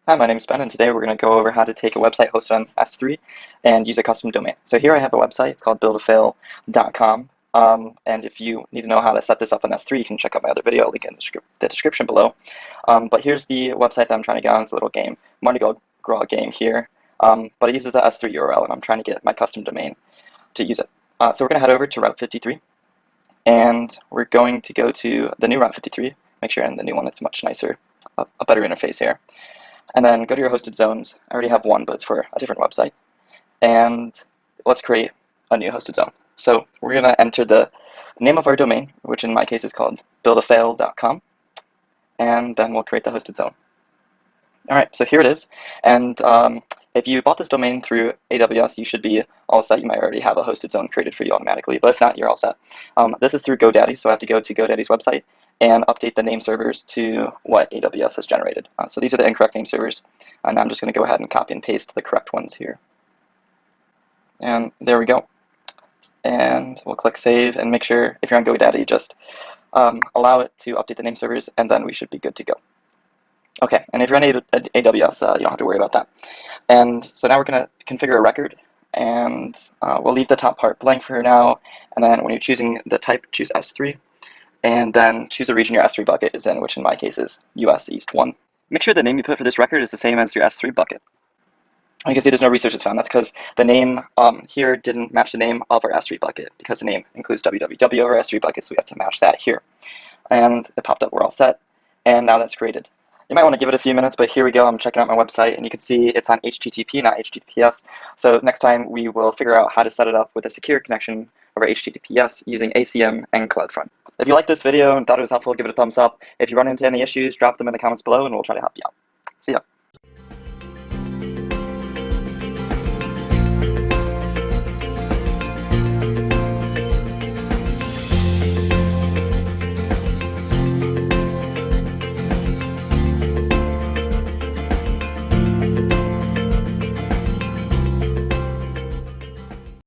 Hi, my name is Ben, and today we're going to go over how to take a website hosted on S3 and use a custom domain. So here I have a website. It's called buildafail.com. And if you need to know how to set this up on S3, you can check out my other video. I'll link in the description below. But here's the website that I'm trying to get on. It's a little game, Money Go Grow a game here. But it uses the S3 URL, and I'm trying to get my custom domain to use it. So we're going to head over to Route53, and we're going to go to the new Route53. Make sure in the new one it's much nicer, a better interface here. And then go to your hosted zones. I already have one, but it's for a different website. And let's create a new hosted zone. So we're going to enter the name of our domain, which in my case is called buildafail.com. And then we'll create the hosted zone. All right, so here it is. And if you bought this domain through AWS, you should be all set. You might already have a hosted zone created for you automatically, but if not, you're all set. This is through GoDaddy, so I have to go to GoDaddy's website and update the name servers to what AWS has generated. So these are the incorrect name servers, and I'm just going to go ahead and copy and paste the correct ones here. And there we go. And we'll click Save, and make sure, if you're on GoDaddy, just allow it to update the name servers, and then we should be good to go. Okay, and if you're on AWS, you don't have to worry about that. And so now we're going to configure a record, and we'll leave the top part blank for now. And then when you're choosing the type, choose S3, and then choose the region your S3 bucket is in, which in my case is US East 1. Make sure the name you put for this record is the same as your S3 bucket. You can see there's no research that's found. That's because the name here didn't match the name of our S3 bucket, because the name includes www over S3 bucket, so we have to match that here. And it popped up, we're all set, and now that's created. You might want to give it a few minutes, but here we go. I'm checking out my website, and you can see it's on HTTP, not HTTPS. So next time we will figure out how to set it up with a secure connection over HTTPS using ACM and CloudFront. If you liked this video and thought it was helpful, give it a thumbs up. If you run into any issues, drop them in the comments below, and we'll try to help you out. See ya.